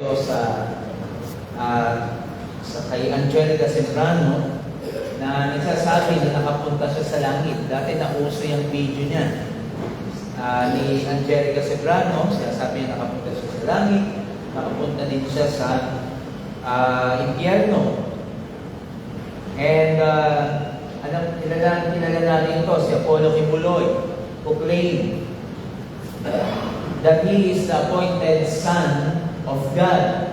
Sa kay Angelica Sembrano na nagsasabi na nakapunta siya sa langit. Dati nauso yung video niya ni Angelica Sembrano. Sinasabi niya nakapunta siya sa langit, nakapunta din siya sa impyerno. And kilala natin ito, si Apollo Kibuloy, who claimed that he is the appointed son of God.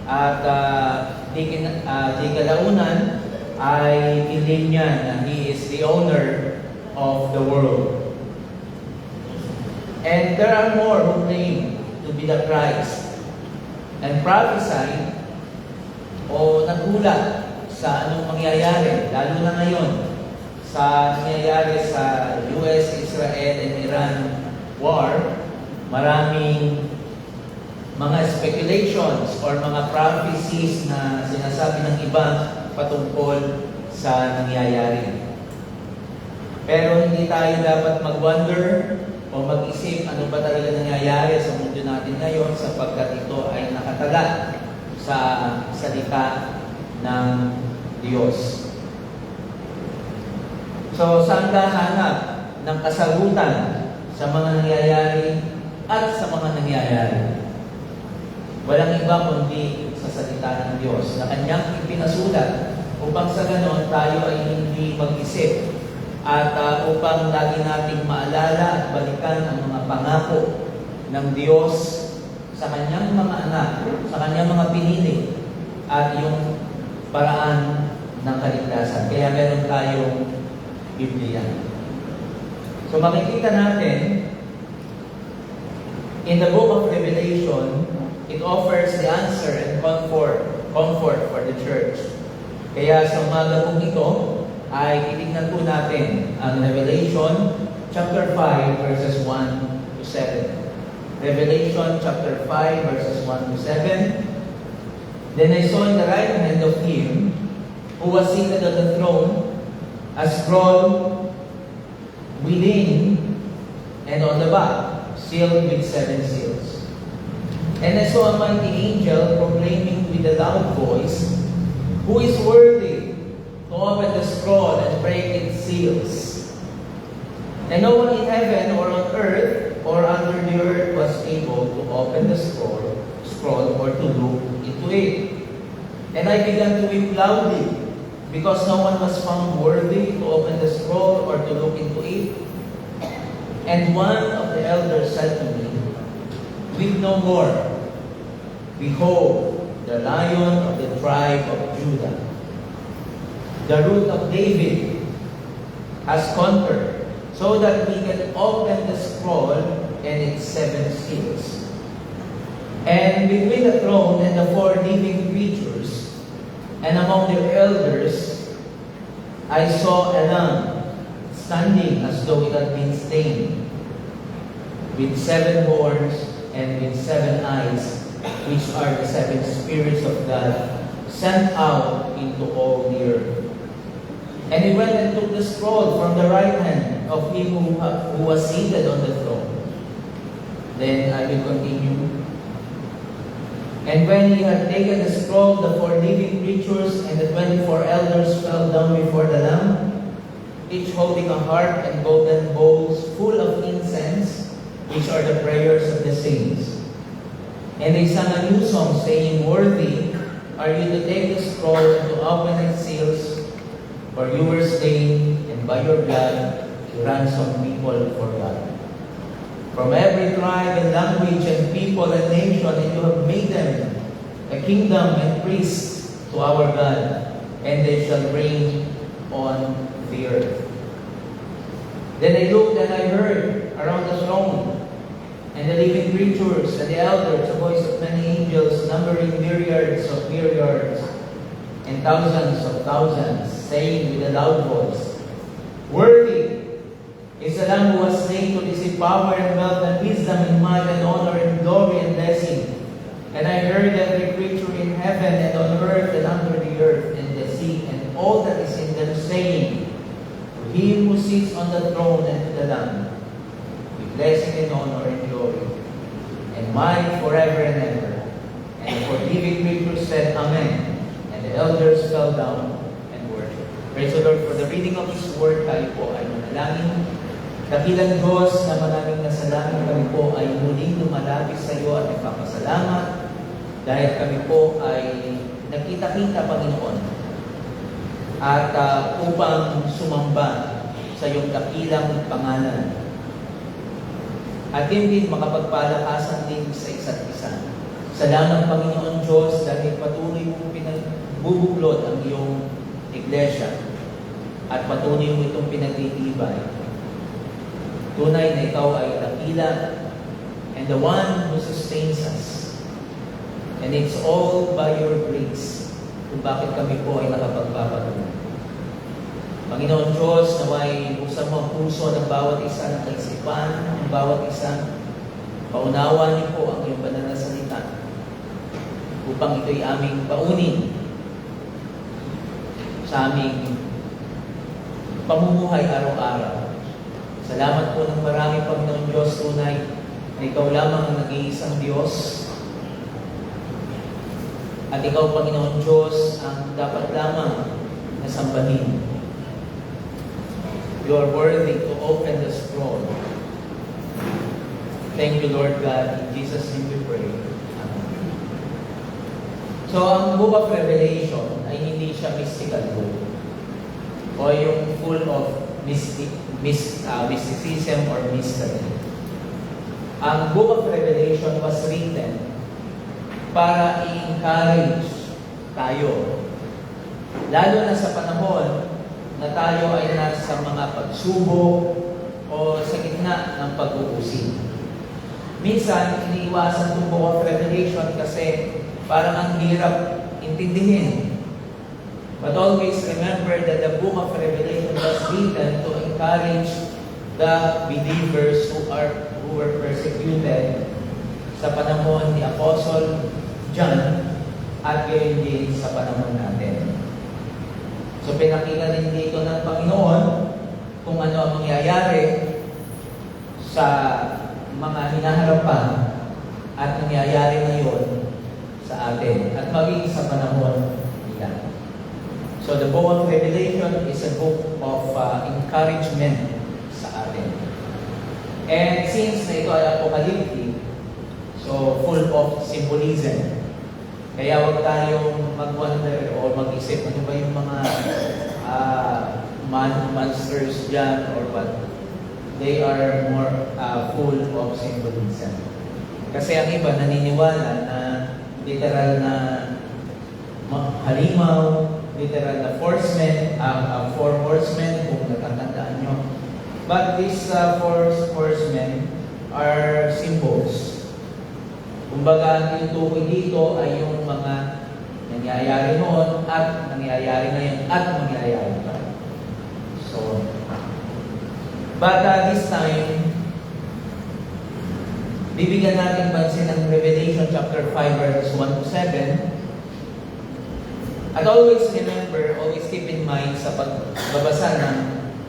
At di kalaunan ay claim niya na he is the owner of the world. And there are more who claim to be the Christ and prophesy o nagulat sa anong mangyayari, lalo na ngayon sa nangyayari sa US, Israel, and Iran war. Maraming mga speculations or mga prophecies na sinasabi ng iba patungkol sa nangyayari. Pero hindi tayo dapat mag-wonder o mag-isip ano ba talaga nangyayari sa mundo natin ngayon sapagkat ito ay nakatala sa salita ng Diyos. So, saan ka hanap ng kasagutan sa mga nangyayari at sa mga nangyayari? Walang iba kundi sa salita ng Diyos na Kanyang ipinasulat upang sa ganon tayo ay hindi mag-isip at upang lagi nating maalala at balikan ang mga pangako ng Diyos sa Kanyang mga anak, sa Kanyang mga pinili at yung paraan ng kaligtasan. Kaya meron tayong Biblia. So makikita natin in the book of Revelation, it offers the answer and comfort for the church. Kaya sa umaga kong ito, ay titignan po natin ang Revelation chapter 5 verses 1 to 7. Revelation chapter 5 verses 1 to 7. Then I saw in the right hand of him who was seated on the throne a scroll within and on the back, sealed with 7 seals. And I saw a mighty angel proclaiming with a loud voice, "Who is worthy to open the scroll and break its seals?" And no one in heaven or on earth or under the earth was able to open the scroll or to look into it. And I began to weep loudly, because no one was found worthy to open the scroll or to look into it. And one of the elders said to me, "Weep no more. Behold, the Lion of the tribe of Judah, the Root of David, has conquered, so that he can open the scroll and its 7 seals." And between the throne and the 4 living creatures, and among the elders, I saw a lamb standing as though it had been slain, with 7 horns and with 7 eyes, which are the 7 spirits of God sent out into all the earth. And he went and took the scroll from the right hand of him who was seated on the throne. Then I will continue. And when he had taken the scroll, the 4 living creatures and the 24 elders fell down before the Lamb, each holding a harp and golden bowls full of incense, which are the prayers of the saints. And they sang a new song, saying, "Worthy are you to take the scroll and to open its seals, for you were slain, and by your blood you ransomed people for God. From every tribe and language and people and nation, and you have made them a kingdom and priests to our God, and they shall reign on the earth." Then I looked and I heard around the throne and the living creatures and the elders the voice of many angels, numbering myriads of myriads and thousands of thousands, saying with a loud voice, "Worthy is the Lamb who was slain to receive power and wealth and wisdom and might and honor and glory and blessing." And I heard every creature in heaven and on earth and under the earth and the sea and all that is in them saying, "To him who sits on the throne and to the Lamb, be blessing and honor and glory and might forever and ever. And elders fell down and worshiped. Praise the Lord for the reading of His Word. Tayo po ay manalangin. Dakilang Diyos na maraming nasalangin, kami po ay muling lumalapit sa iyo at nagpapasalamat dahil kami po ay nakita-kita, Panginoon, at upang sumamba sa iyong dakilang pangalan at din makapagpalakasan din sa isa't isa. Salamat, Panginoon Diyos, dahil patuloy mong pinagbubuklod ang iyong iglesia at patuloy mo itong pinagtitibay. Tunay na ikaw ay dakila and the one who sustains us. And it's all by your grace kung bakit kami po ay nakapagpapatuloy. Panginoon Diyos, naway buksan mo ang puso ng bawat isa ng kaisipan, ng bawat isa. Paunawa niyo po ang iyong banal na salita upang ito'y aming paunin sa aming pamumuhay araw-araw. Salamat po ng marami, Panginoon Diyos, tunay na ikaw lamang ang nag-iisang Diyos. At ikaw, Panginoon Diyos, ang dapat lamang na sambahin. You are worthy to open the scroll. Thank you, Lord God. In Jesus' name we pray. Amen. So, ang Book of Revelation ay hindi siya mystical book o yung full of mysticism or mystery. Ang Book of Revelation was written para i-encourage tayo, lalo na sa panahon na tayo ay nasa mga pagsubok o sa gitna ng pag-uusig. Minsan, iniiwasan itong Book of Revelation kasi parang ang hirap intindihin. But always remember that the Book of Revelation was written to encourage the believers who were persecuted sa panahon ni Apostle John at gayon din sa panahon natin. So pinakita din dito ng Panginoon kung ano ang mangyayari sa mga hinaharap pa at nangyayari ngayon sa atin at maging sa panahon nila. So the Book of Revelation is a book of encouragement sa atin. And since na ito ay apocalyptic, so full of symbolism, kaya huwag tayong mag-wonder o mag-isip ano ba yung mga monsters dyan or what. They are more full of symbolism. Kasi ang iba naniniwala na literal na halimaw, literal na four horsemen, kung natatandaan nyo. But these four horsemen are symbols. Kumbaga, ang tinutukoy dito ay yung mga nangyayari noon at nangyayari ngayon at mangyayari pa. So, but this time, bibigyan natin pansin ang Revelation chapter 5 verses 1 to 7. At always remember, always keep in mind sa pagbabasa ng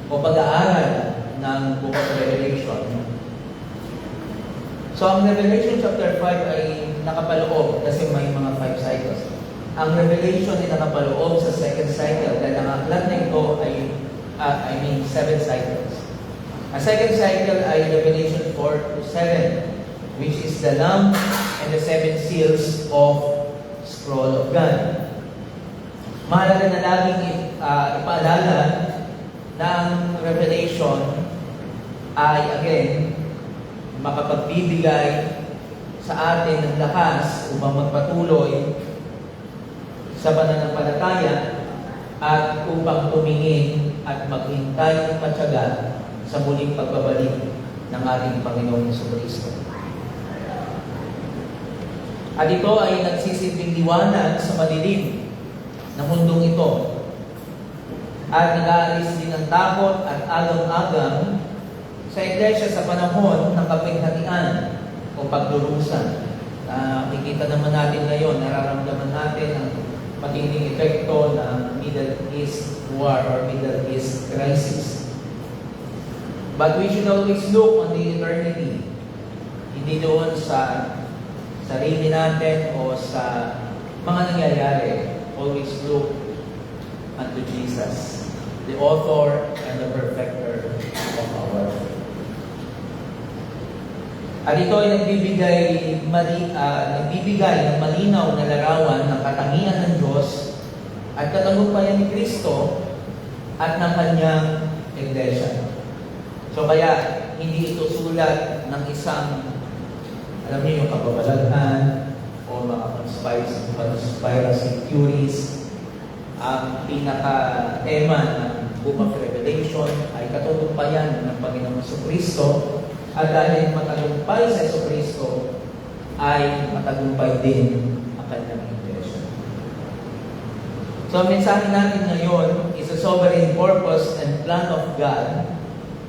o pag-aaral ng Book of Revelation. So, ang Revelation chapter 5 ay nakapaloob kasi may mga 5 cycles. Ang Revelation ay nakapaloob sa second cycle dahil ang aklat na ito ay 7 cycles. Ang second cycle ay Revelation 4 to 7, which is the Lamb and the 7 seals of Scroll of God. Mahalaga na laging ipaalala na ang Revelation ay, again, makapagbibigay sa atin ng lakas upang magpatuloy sa pananampalataya at upang tumingin at maghintay ng matyaga sa muling pagbabalik ng ating Panginoong Jesucristo. At ito ay nagsisilbing liwanag sa madilim ng mundong ito at nag-aalis din ng takot at agang-agang sa iglesia sa panahon ng kapighatian o pagdurusa. Nakikita naman natin ngayon, nararamdaman natin ang matinding epekto ng Middle East War or Middle East Crisis. But we should always look on the eternity. Hindi doon sa sarili natin o sa mga nangyayari. always look unto Jesus, the author and the perfecter of our faith. At ito ay nagbibigay ng malinaw na larawan ng katangian ng Diyos at katagumpayan ni Kristo at ng Kanyang Iglesia. So kaya, hindi ito sulat ng isang, alam niyo yung kababalaghan o mga conspiracy theories. Ang pinaka-tema ng Book of Revelation ay katagumpayan ng Panginoong Kristo. At dahil matagumpay sa Kristo, ay matagumpay din ang Kanyang Iglesia. So, ang mensahe natin ngayon is the sovereign purpose and plan of God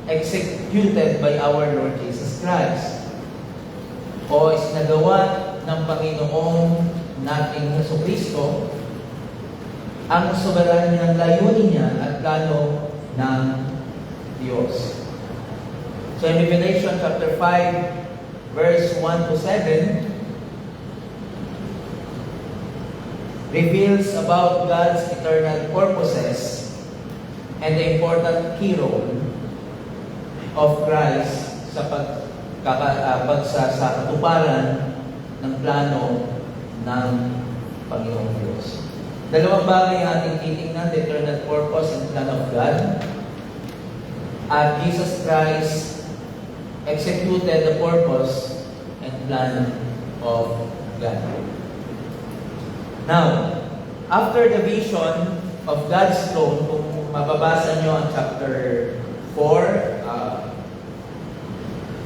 executed by our Lord Jesus Christ. O isinagawa ng Panginoong nating Kristo ang soberanya ng layunin niya at plano ng Diyos. So in Revelation chapter 5, verse 1 to 7, reveals about God's eternal purposes and the important key role of Christ sa katuparan ng plano ng Panginoong Diyos. Dalawang bagay ang ating titingnan, the eternal purpose and plan of God. At Jesus Christ executed the purpose and plan of God. Now, after the vision of God's throne, kung mababasa nyo ang chapter 4,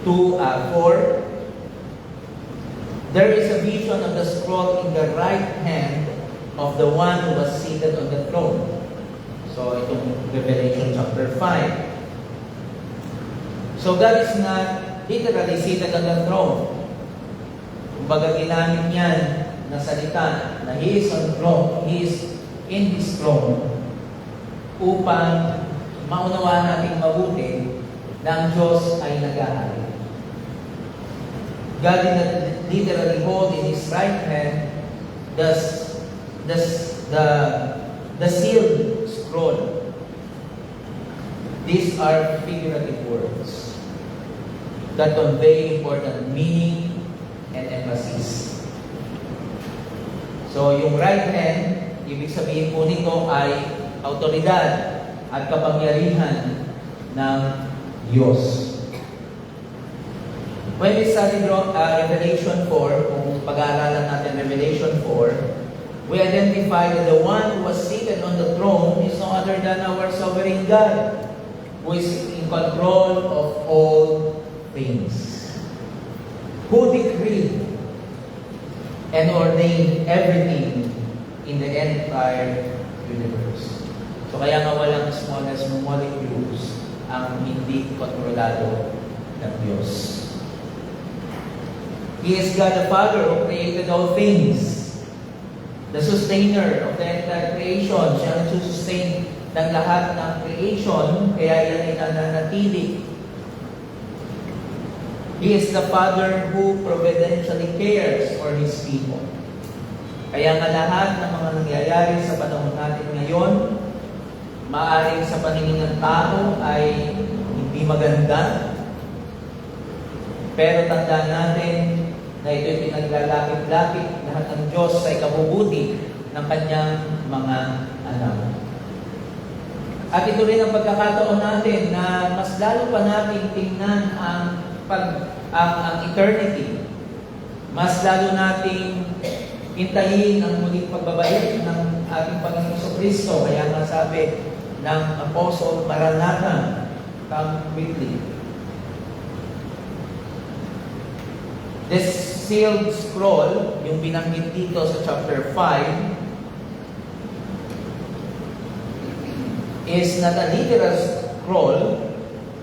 4, there is a vision of the scroll in the right hand of the one who was seated on the throne. So, itong Revelation chapter 5. So, God is not literally seated on the throne. Kumbaga, ginamit niyan na salita na He is on throne, He is in His throne upang maunawaan natin mabuti na ang Diyos ay nag-ahari. God did not literally hold in His right hand the sealed scroll. These are figurative words that convey important meaning and emphasis. So, yung right hand, ibig sabihin po nito ay autoridad at kapangyarihan ng Diyos. When we study Revelation 4, kung pag-aaralan natin Revelation 4, we identify that the one who was seated on the throne is no other than our sovereign God, who is in control of all things, who decreed and ordained everything in the entire universe. So kaya nga walang smallest molecules ang hindi kontrolado ng Diyos. He is God the Father who created all things, the sustainer of the entire creation. Siya ang sustain ng lahat ng creation, kaya yan ay nananatili. He is the Father who providentially cares for His people. Kaya nga lahat ng mga nangyayari sa panahon natin ngayon, maaaring sa paningin ng tao ay hindi maganda, pero tandaan natin na ito'y pinaglalapit-lapit lahat ng Diyos sa ikabubuti ng Kanyang mga anak. At ito rin ang pagkakataon natin na mas lalo pa natin tingnan ang eternity. Mas lalo nating hintayin ang muling pagbabalik ng ating Panginoong Kristo. Kaya nga sabi ng Apostle, Maranatha, come quickly. This sealed scroll, yung binanggit dito sa chapter 5, is not a literal scroll,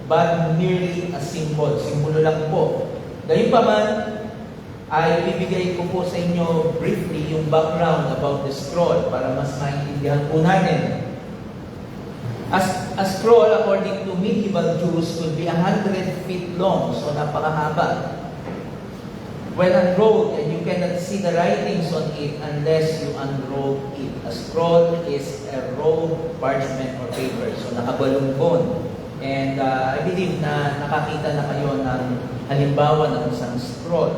but merely a symbol. Simbolo lang po. Gayunpaman, ay bibigay ko po sa inyo briefly yung background about the scroll para mas maintindihan po natin. A scroll, according to medieval Jews, would be 100 feet long, so napakahaba. when unrolled, and you cannot see the writings on it unless you unroll it. A scroll is a rolled parchment or paper, so nakabalungkon. And I believe na nakakita na kayo ng halimbawa ng isang scroll.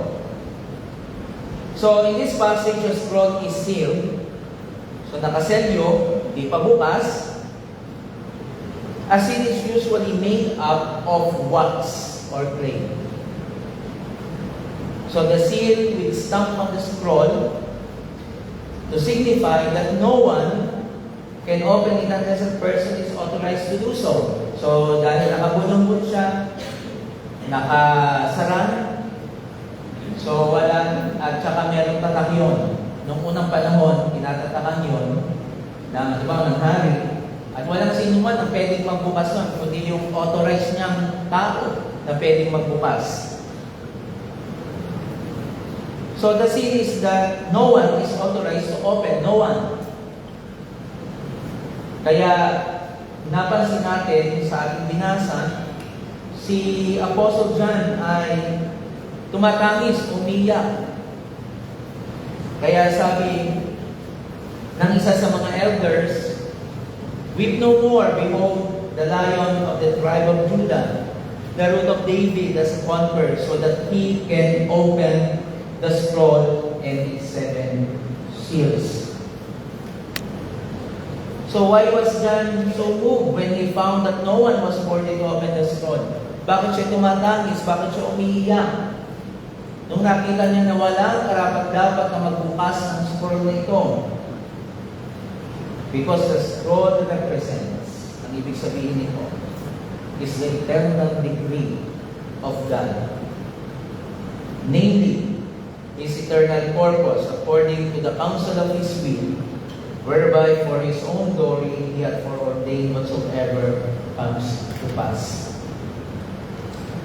So in this passage, the scroll is sealed. So nakaselyo, di pa bukas, as it is usually made up of wax or clay. So the seal will stamp on the scroll to signify that no one can open it unless a person is authorized to do so. So dahil nakabulong-bulong siya, nakasara, so wala, at saka merong tatak yun. Noong unang panahon, tinatatakan yun ng hari. At walang sino man ang pwedeng magbukas nun, kundi yung authorized niyang tao na pwedeng magbukas. So the seal is that no one is authorized to open, no one. Kaya napansin natin sa ating binasa, si Apostle John ay tumatangis, umiyak. Kaya sabi ng isa sa mga elders, "Weep no more, behold, the Lion of the tribe of Judah, the Root of David has conquered, so that he can open the scroll and its 7 seals." So why was John so moved when he found that no one was worthy to open the scroll? Bakit siya tumatangis? Bakit siya umiiyak? Nung nakita niya na walang karapat-dapat na magbukas ng scroll na ito. Because the scroll represents, ang ibig sabihin nito, is the eternal decree of God. Namely, His eternal purpose according to the counsel of His will, whereby for His own glory He hath foreordained whatsoever comes to pass.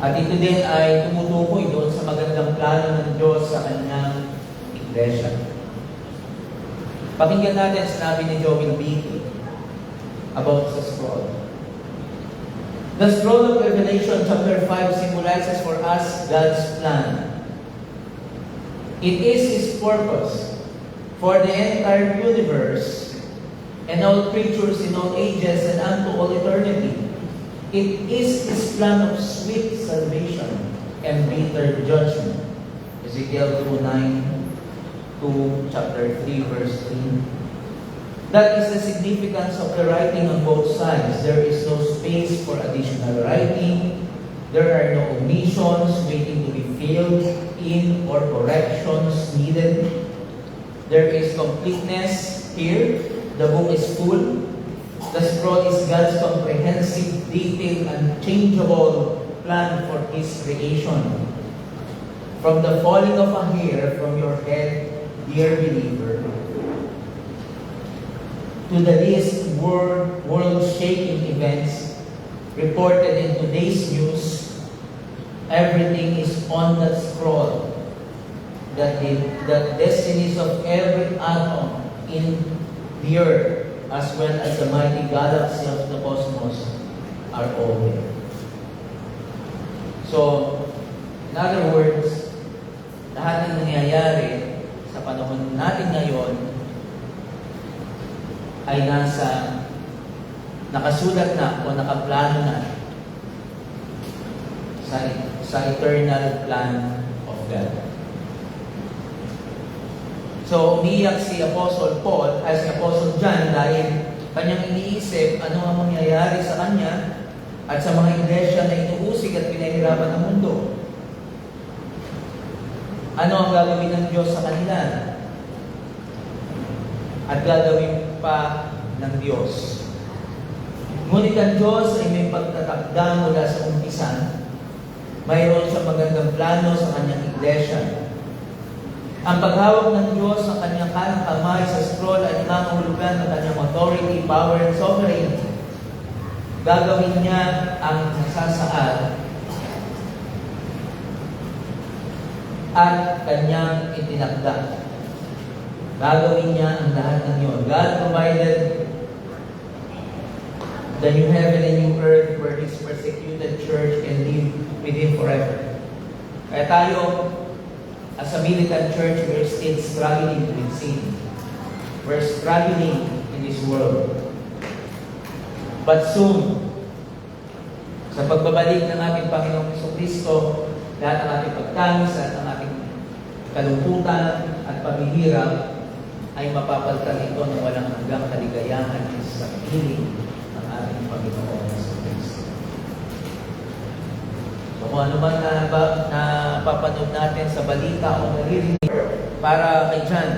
At ito din ay tumutukoy doon sa magandang plano ng Diyos sa Kanyang Iglesia. Pakinggan natin sinabi ni Joel Beatty about the scroll. The scroll of Revelation chapter 5 symbolizes for us God's plan. It is His purpose for the entire universe and all creatures in all ages and unto all eternity. It is His plan of sweet salvation and bitter judgment. Ezekiel 2:9 to chapter 3 verse 3. That is the significance of the writing on both sides. There is no space for additional writing. There are no omissions waiting to be filled in or corrections needed. There is completeness here. The book is full. The scroll is God's comprehensive, detailed, unchangeable plan for His creation. From the falling of a hair from your head, dear believer, to the least world-shaking events reported in today's news, everything is on that scroll. The destinies of every atom in the earth, as well as the mighty galaxy of the cosmos, are all there. So, in other words, lahat ng nangyayari sa panahon natin ngayon ay nakasulat na o nakaplano na sa eternal plan of God. So, umiiyak si Apostle John dahil kanyang iniisip ano ang mangyayari sa kanya at sa mga iglesia na inuusig at pinahirapan ng mundo. Ano ang gagawin ng Diyos sa kanila? At gagawin pa ng Diyos. Ngunit ang Diyos ay may pagtatakda mula sa umpisa. Mayroon siyang magandang plano sa kanyang iglesia. Ang paghawak ng Diyos ng kanyang kanang kamay sa scroll ay nangangahulugan ng kanyang authority, power, and sovereignty. Gagawin niya ang nasasaad at kanyang itinakda. Gagawin niya ang lahat ng yun. God provided the new heaven and new earth where His persecuted church can live with Him forever. Kaya tayo, as a militant church, we're still struggling with sin. We're struggling in this world. But soon, sa pagbabalik ng ating Panginoong Jesucristo, lahat ng ating pagtangis, lahat ng ating kalungkutan at paghihirap ay mapapalitan ito ng walang hanggang kaligayahan sa piling ng ating Panginoong Jesucristo. So kung ano man na napapanood natin sa balita o naririnig para kay John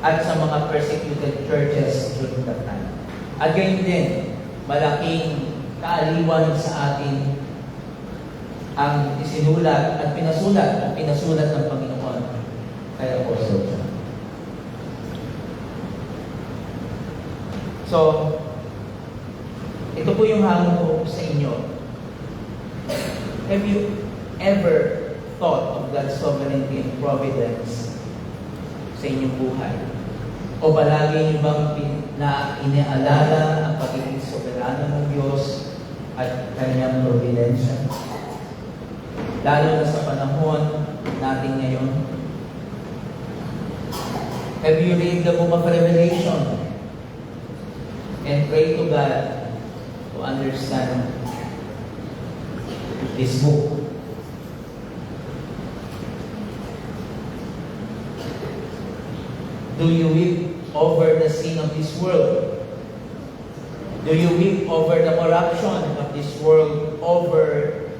at sa mga persecuted churches during that time. At ganyan din, malaking kaaliwan sa atin ang isinulat at pinasulat ng Panginoon kay Apostle John. So, ito po yung hamon ko sa inyo. Have you ever thought of God's sovereignty and providence sa inyong buhay? O palagi niyo bang iniaalala ang pagiging soberano ng Diyos at Kanyang providensya? Lalo na sa panahon natin ngayon. Have you read the book of Revelation? And pray to God to understand this book. Do you weep over the sin of this world? Do you weep over the corruption of this world, over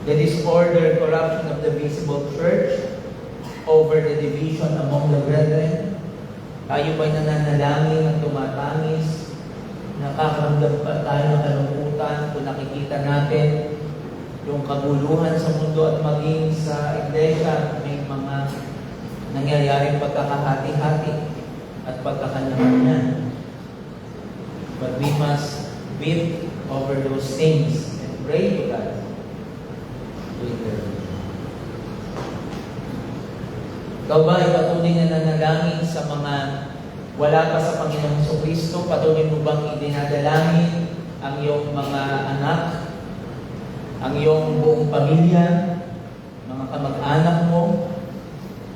the disorder, corruption of the visible church, over the division among the brethren? Tayo ba'y nananalangin at tumatangis? Nakakaramdam pa tayo ng kalungkutan kung nakikita natin yung kaguluhan sa mundo at maging sa iglesia, may mga nangyayaring pagkakahati-hati at pagkakanya-kanya. But we must weep over those things and pray to God to intervene. Ikaw ba ay patuloy na nanalangin sa mga wala pa sa Panginoong Jesucristo? Patuloy mo bang idinadalangin ang iyong mga anak, ang iyong buong pamilya, mga kamag-anak mo,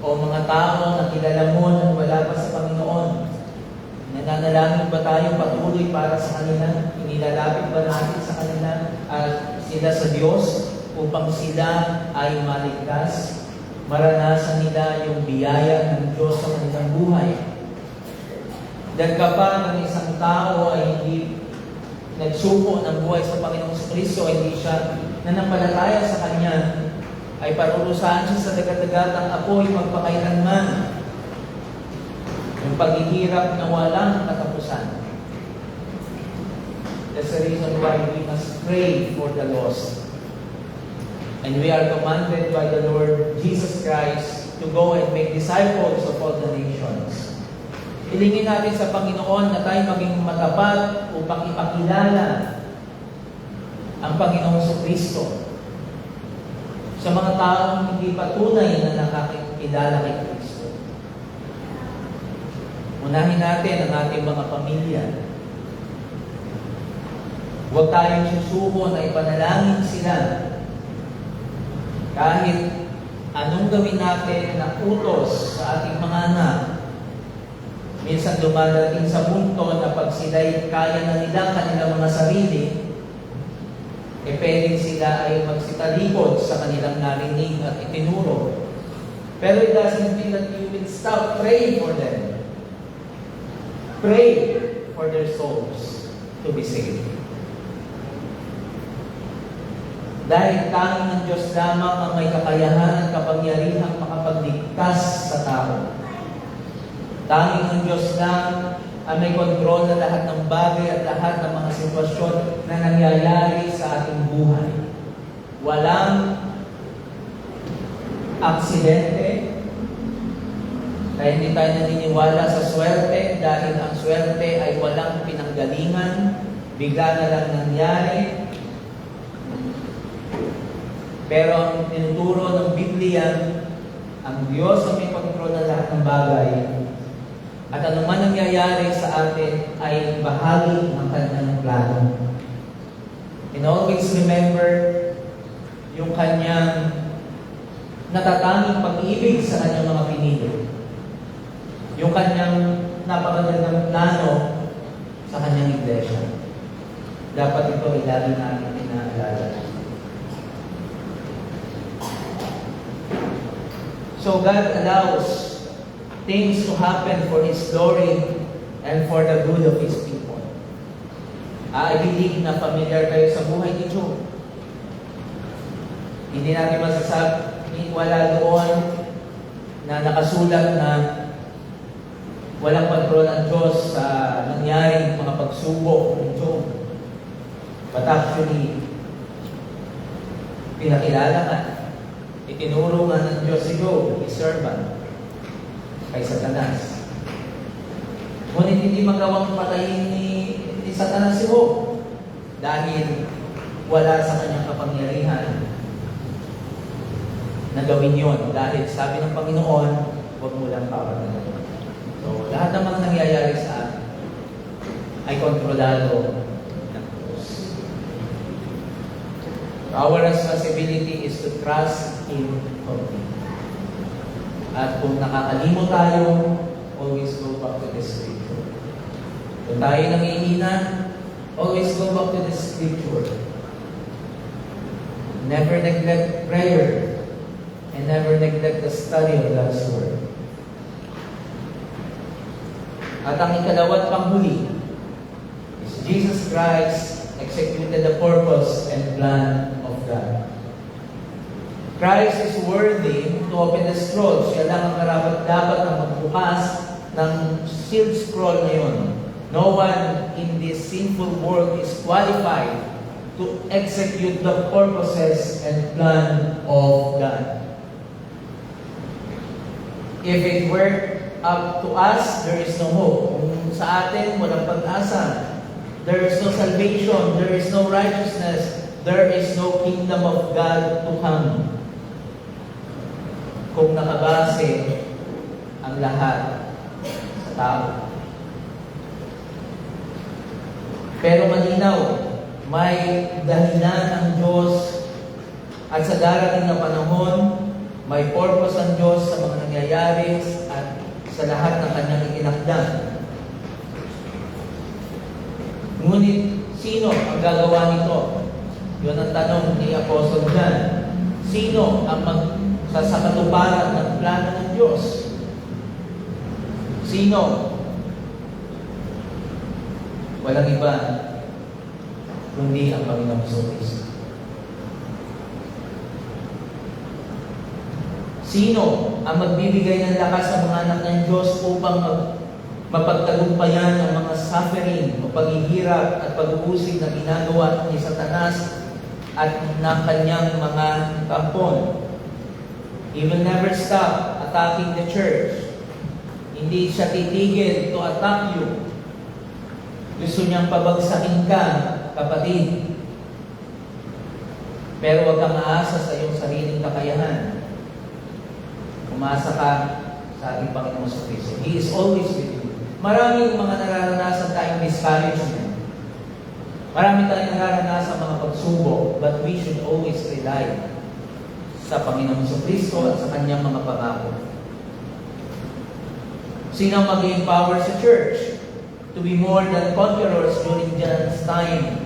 o mga tao na kilala mo na wala pa sa Panginoon? Nananalangin ba tayo patuloy para sa kanila? Inilalapit ba natin sa kanila at sila sa Diyos upang sila ay maligtas? Maranasan nila yung biyaya ng Diyos sa kanilang buhay. Dahil kapag ang isang tao ay hindi nagsuko ng buhay sa Panginoong Jesucristo, ay hindi siya nanampalataya sa Kanya, ay parurusahan siya sa dagat-dagatang apoy magpakailanman. Yung paghihirap na walang katapusan. That's the reason why we must pray for the lost. And we are commanded by the Lord Jesus Christ to go and make disciples of all the nations. Hilingin natin sa Panginoon na tayo maging matapat upang ipakilala ang Panginoong Jesucristo sa mga taong hindi pa tunay na nakakilala kay Kristo. Unahin natin ang ating mga pamilya. Huwag tayong susuko na ipanalangin sila kahit anong gawin natin na utos sa ating mga anak. Minsan dumadating sa punto na pag sila'y kaya na nila kanilang mga sarili, pwedeng sila ay magsitalikod sa kanilang narinig at itinuro. Pero it doesn't mean that you will stop praying for them. Pray for their souls to be saved. Dahil tanging ng Diyos lamang ang may kakayahan at kapangyarihang makapagligtas sa tao. Tanging ng Diyos lang ang may kontrol na lahat ng bagay at lahat ng mga sitwasyon na nangyayari sa ating buhay. Walang aksidente, kaya hindi tayo naniniwala sa swerte dahil ang swerte ay walang pinanggalingan, bigla na lang nangyari. Pero ang tinuturo ng Biblia, ang Diyos ang may kontrol ng lahat ng bagay. At anuman nangyayari sa atin ay bahagi ng kanyang plano. And always remember yung kanyang natatanging pag-ibig sa kanyang mga pinili. Yung kanyang napakagandang plano sa kanyang iglesia. Dapat ito ay lagi natin inaalala. So God allows things to happen for His glory and for the good of His people. I believe na familiar kayo sa buhay ni Job. Hindi natin masasabi, wala doon na nakasulat na walang kontrol ng Diyos sa nangyaring mga pagsubok ng Job. But actually, pinakilala nga, itinuro nga ng Diyos si Job, his servant, kay Satanas. Ngunit hindi magawang patayin ni Satanas si Job dahil wala sa kanyang kapangyarihan na gawin yun. Dahil sabi ng Panginoon, huwag mo lang papatayin. So, lahat ng mga nangyayari sa atin ay kontrolado ng Diyos. Our responsibility is to trust Him completely. At kung nakakalimot tayo, always go back to the Scripture. Kung tayo nangihina, always go back to the Scripture. Never neglect prayer and never neglect the study of God's Word. At ang ikalawat panghuli is Jesus Christ executed the purpose and plan of God. Christ is worthy to open the scroll. Siya lang ang dapat na magbukas ng sealed scroll na yun. No one in this sinful world is qualified to execute the purposes and plan of God. If it were up to us, there is no hope. Kung sa atin, walang pag-asa. There is no salvation. There is no righteousness. There is no kingdom of God to come. Kung nakabase ang lahat sa tao. Pero malinaw, may dahilan ang Diyos at sa darating na panahon, may purpose ang Diyos sa mga nangyayari at sa lahat ng kanyang itinakda. Ngunit, sino ang gagawa nito? Yun ang tanong ni Apostle John. Sino ang sa katuparan ng plano ng Diyos? Sino? Walang iba kundi ang Panginoong Kristo. Sino ang magbibigay ng lakas sa mga anak ng Diyos upang mapagtagumpayan ang mga suffering o paghihirap at pag-uusig na ginagawa ni Satanas at ng kanyang mga kampon? He will never stop attacking the church. Hindi siya titigil to attack you. Gusto niyang pabagsakin ka, kapatid. Pero huwag kang aasa sa iyong sariling kakayahan. Umasa ka sa ating Panginoong Kristo. He is always with you. Maraming mga nararanasan tayong discouragement. Marami tayong nararanasan mga pagsubok, but we should always rely sa Panginoong Kristo at sa Kanyang mga pangako. Sino ang mag-empower sa church to be more than conquerors during John's time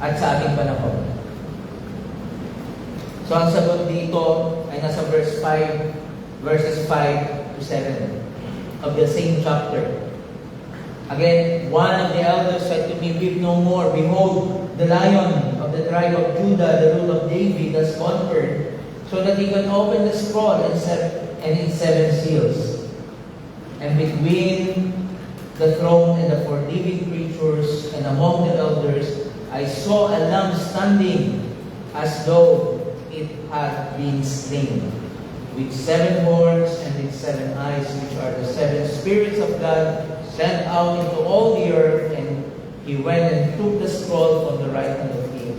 at sa ating panahon? So ang sagot dito ay nasa verses 5 to 7 of the same chapter. Again, one of the elders said to me, "Weep no more. Behold, the Lion of the tribe of Judah, the root of David, has conquered, so that he can open the scroll and its 7 seals. And between the throne and the 4 living creatures and among the elders, I saw a lamb standing as though it had been slain, with 7 horns and with 7 eyes, which are the 7 spirits of God sent out into all the earth. And he went and took the scroll from the right hand of him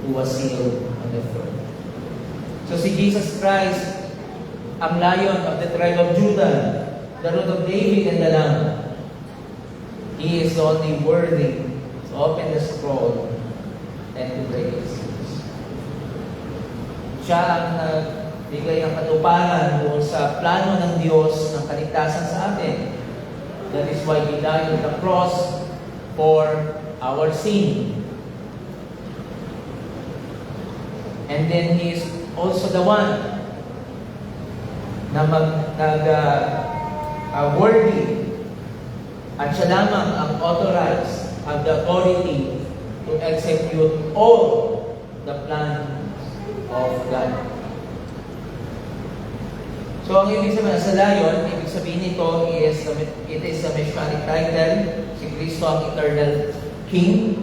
who was sealed on the throne." So si Jesus Christ, ang Lion of the tribe of Judah, the root of David and the Lamb, He is the only worthy to open the scroll and to break its seals. Siya ang bigay ng katuparan doon sa plano ng Diyos ng kaligtasan sa atin. That is why He died on the cross for our sin. And then He is also the one na worthy at siya lamang ang authorized, have the authority to execute all the plan of God. So ang ibig sabihin sa layon, ibig sabihin nito is it is a messianic title. Si Kristo ang eternal King.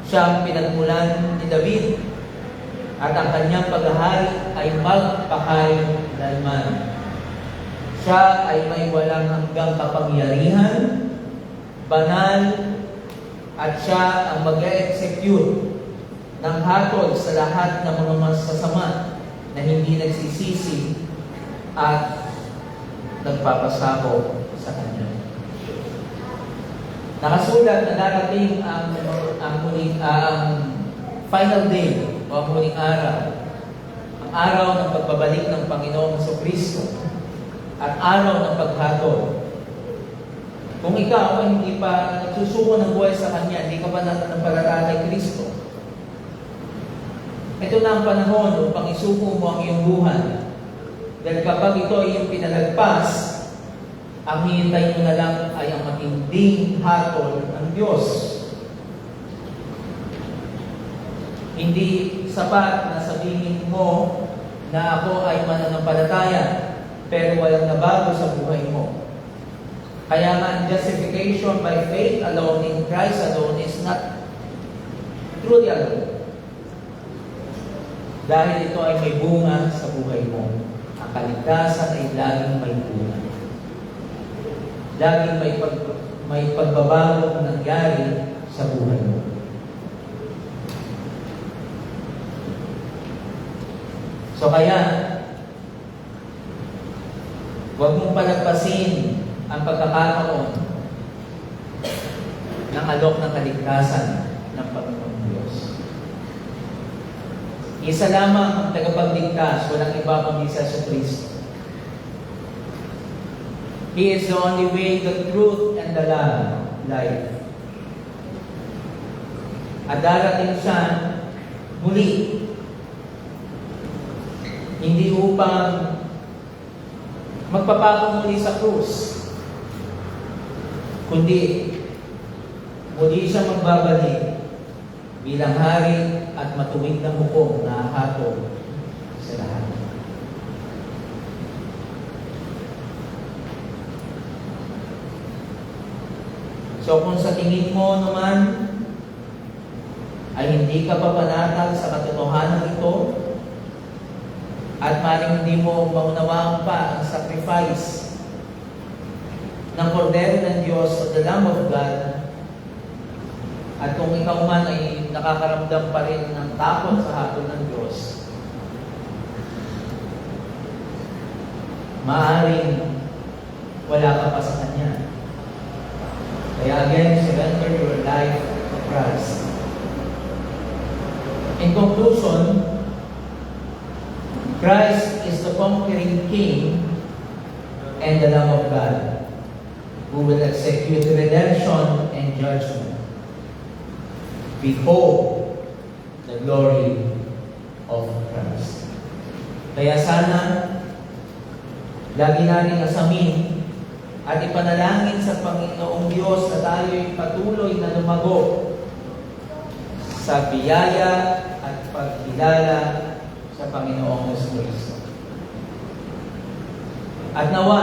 Siya ang pinagmulan ni David. At ang kanyang paghahari ay magpakailanman. Siya ay may walang hanggang kapangyarihan, banal, at siya ang mag-execute ng hatol sa lahat ng mga masasama na hindi nagsisisi at nagpapasako sa Kanya. Nakasulat na darating ang final day o ang muling araw, ang araw ng pagbabalik ng Panginoong Jesucristo at araw ng paghatol. Kung ikaw ay hindi pa nagsusuko ng buhay sa Kanya, hindi ka pa nanampalataya kay Kristo, ito na ang panahon upang isuko mo ang iyong buhay. Dahil kapag ito ay iyong pinalagpas, ang hihintay mo na lang ay ang matinding hatol ng Diyos. Hindi sapat na sabihin mo na ako ay mananampalataya, pero walang nabago sa buhay mo. Kaya nga, justification by faith alone in Christ alone is not truly alone. Dahil ito ay may bunga sa buhay mo. Ang kaligtasan ay laging may bunga. Laging may pagbabago nangyari sa buhay mo. So kaya, huwag mong palagpasin ang pagkakataon ng alok ng kaligtasan ng Panginoong Diyos. Isa lamang ang tagapagligtas, walang iba kundi si Jesucristo. He is the only way, the truth, and the life. At darating siya muli, hindi upang magpapako muli sa krus, kundi muli siya magbabalik bilang hari at matuwid na hukom na hatol sa lahat. So kung sa tingin mo naman ay hindi ka pa panatag sa katotohanan ito at maring hindi mo maunawaan pa ang sacrifice ng Kordero ng Diyos o the Lamb of God, at kung ikaw man ay nakakaramdam pa rin ng takot sa hatol ng Diyos, maaaring wala ka pa sa Kanya. Kaya again, surrender your life to Christ. In conclusion, Christ is the conquering King and the Lamb of God who will execute redemption and judgment. Behold the glory of Christ. Kaya sana, lagi natin asamin at ipanalangin sa Panginoong Diyos na tayo'y patuloy na lumago sa biyaya at pagkilala sa Panginoong Jesucristo. At nawa,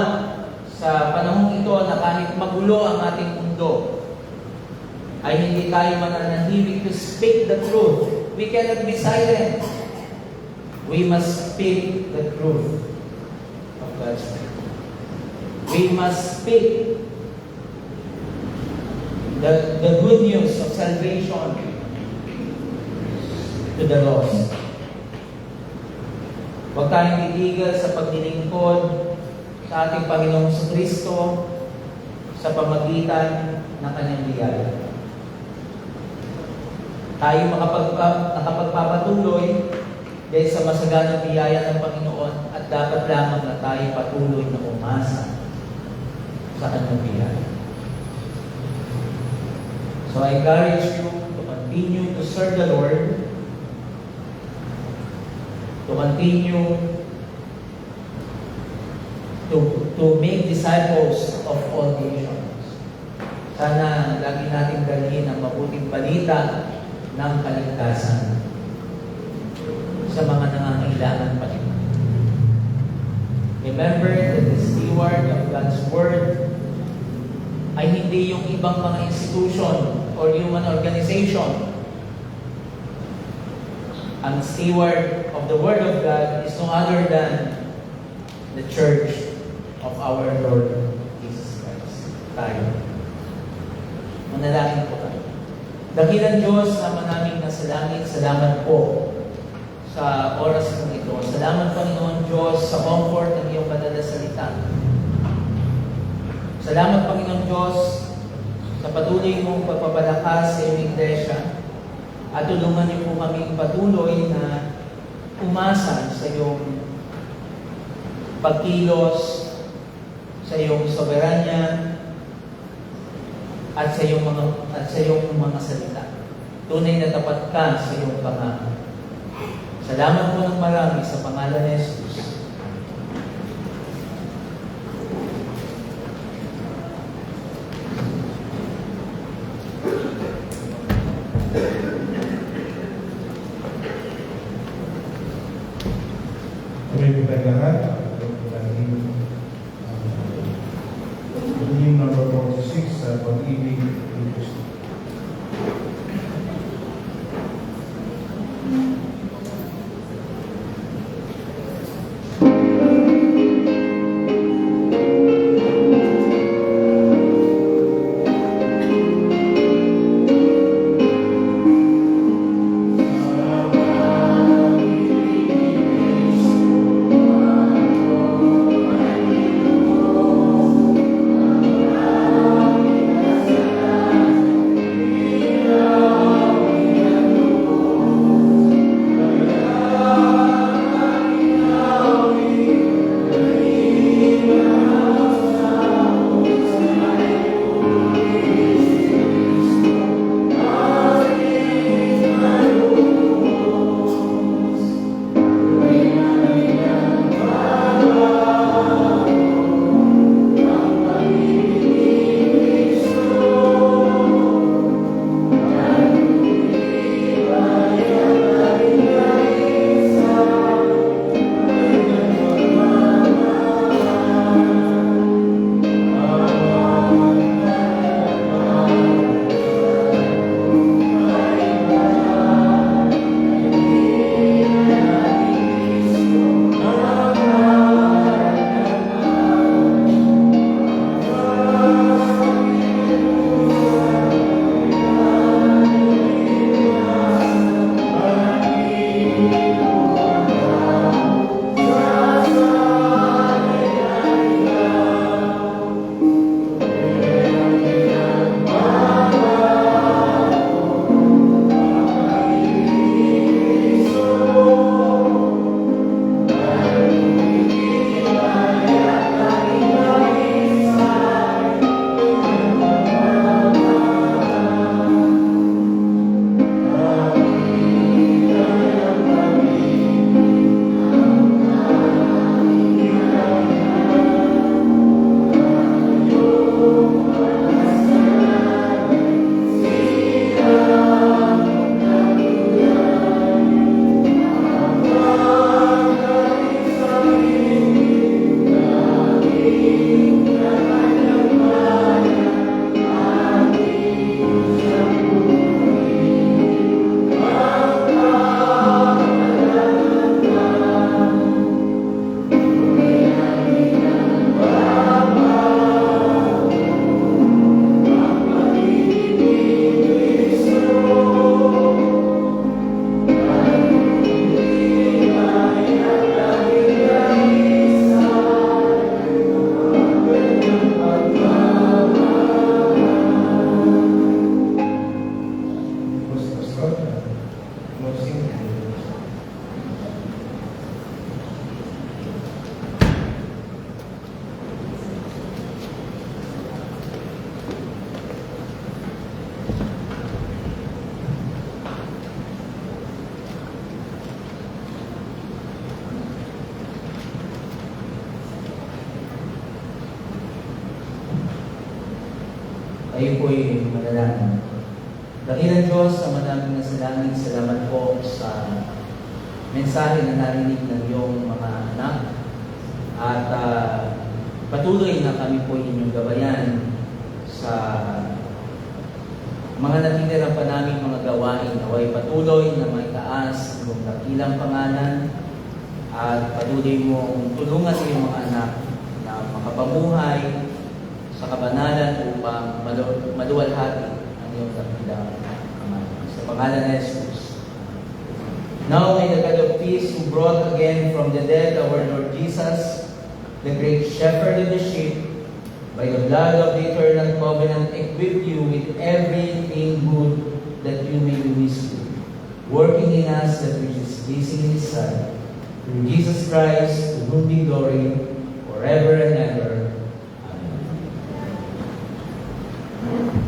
sa panahong ito na kahit magulo ang ating mundo, ay hindi tayo mananahimik to speak the truth. We cannot be silent. We must speak the truth of God's word. We must speak the good news of salvation to the lost. Huwag tayong titigil sa paglilingkod sa ating Panginoong Jesucristo sa pamagitan ng Kanyang biyaya. Tayo nakapagpapatuloy dahil sa masaganang biyaya ng Panginoon at dapat lamang na tayo patuloy na umasa sa kanyang biyaya. So I encourage you to continue to serve the Lord, to continue to make disciples of all nations. Sana lagi natin dalhin ang mabuting balita ng kaligtasan sa mga nangangailangan pa rin. Remember that the steward of God's Word ay hindi yung ibang mga institution or human organization. Ang steward of the Word of God is no other than the Church of our Lord Jesus Christ. Tayo. Manalangin po tayo. Dakilang Diyos, Ama namin nasa langit, salamat po sa oras ng ito. Salamat, Panginoon Diyos, sa comfort ng iyong banal na salita. Salamat, Panginoon Diyos, sa patuloy mong pagpapalakas sa iyong iglesia at tulungan niyo po kaming patuloy na umasa sa iyong pagkilos, sa iyong soberanya, at sa iyong mga salita. Tunay na tapat ka sa iyong pangako. Salamat po ng marami sa pangalan ni Jesus. Tuloy po tayo lahat. Hymn number 46, Pag-ibig ni Kristo. Tayo po'y manalangin. Dakilang Diyos, Ama namin na salamat po sa mensahe na narinig ng iyong mga anak. At patuloy na kami po inyong gabayan sa mga natitira pa namin mga gawain. Naway patuloy na may taas ng dakilang pangalan at patuloy mong tulungan sa iyong mga anak na makapamuhay sa kabanalan upang maluwalhati ang iyong dakilang pangalan. Sa pangalan ni Jesus. Now may the God of peace who brought again from the dead our Lord Jesus, the great shepherd of the sheep, by the blood of the eternal covenant, equip you with everything good that you may do his will, working in us that which is pleasing in his sight. Through Jesus Christ, to whom be glory forever and ever. Amen.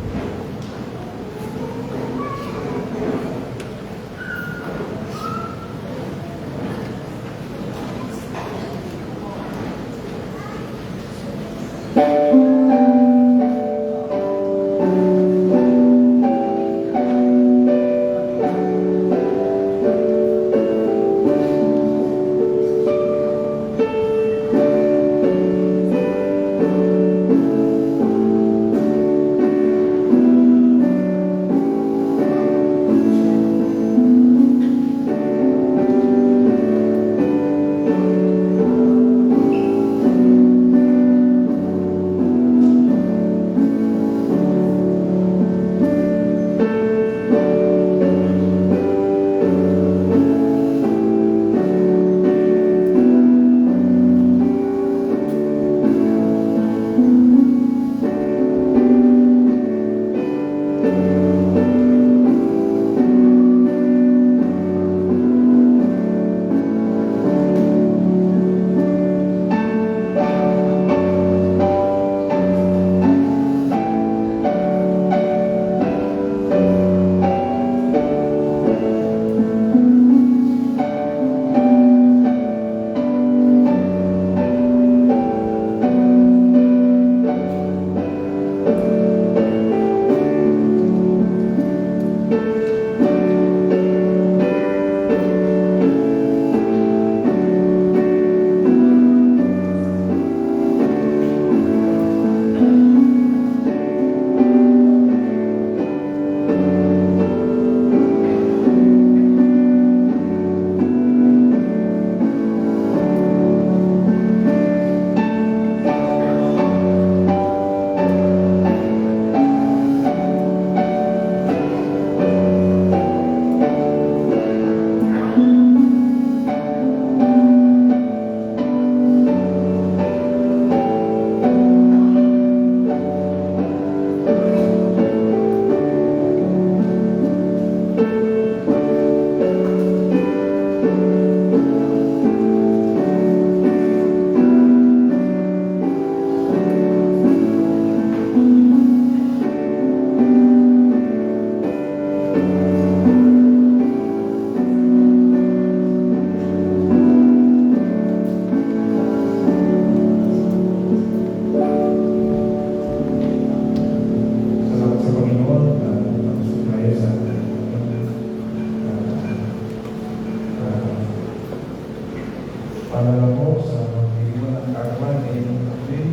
Paalala po sa pag-iwan ng karawan ay April.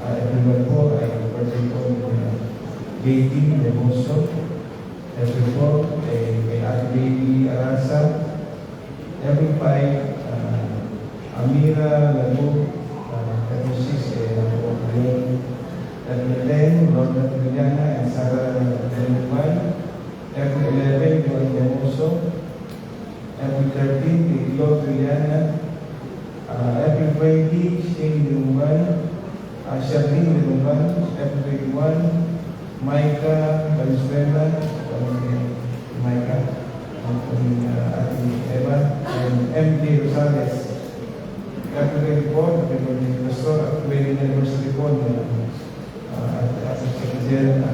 Everyone po ay birthday po ni Baby Demoso. April po ay kay Ate Baby Arasa. April 5, Amira Lago, April 6, ako po yun. April 10, Lorna Tiliana and Sarah Deluman. April 11, Joy Demoso. April 13, kay Glo Tiliana. April 20, Shane Deluman. Sherlyn Deluman. April 21, Micah Valenzuela. Micah. Ate Eva. And MD Rosales. April 24, April 24, Pastor. At wedding anniversary po ng Ate Secretary.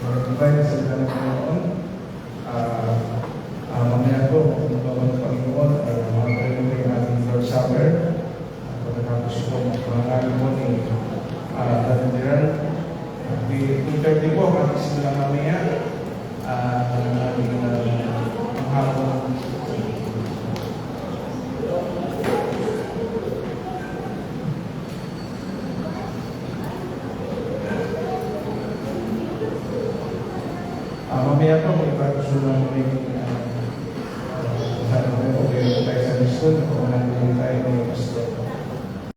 Pagkakaya sa dalang Panginoon, mamaya po, kung bawa ng Panginoon, ay mga pwede natin Lord Supper. Pagkatapos mamaya po may pagsusunod ng sabi ko, okay tayo sa liston, kung ano tayo ng pastor.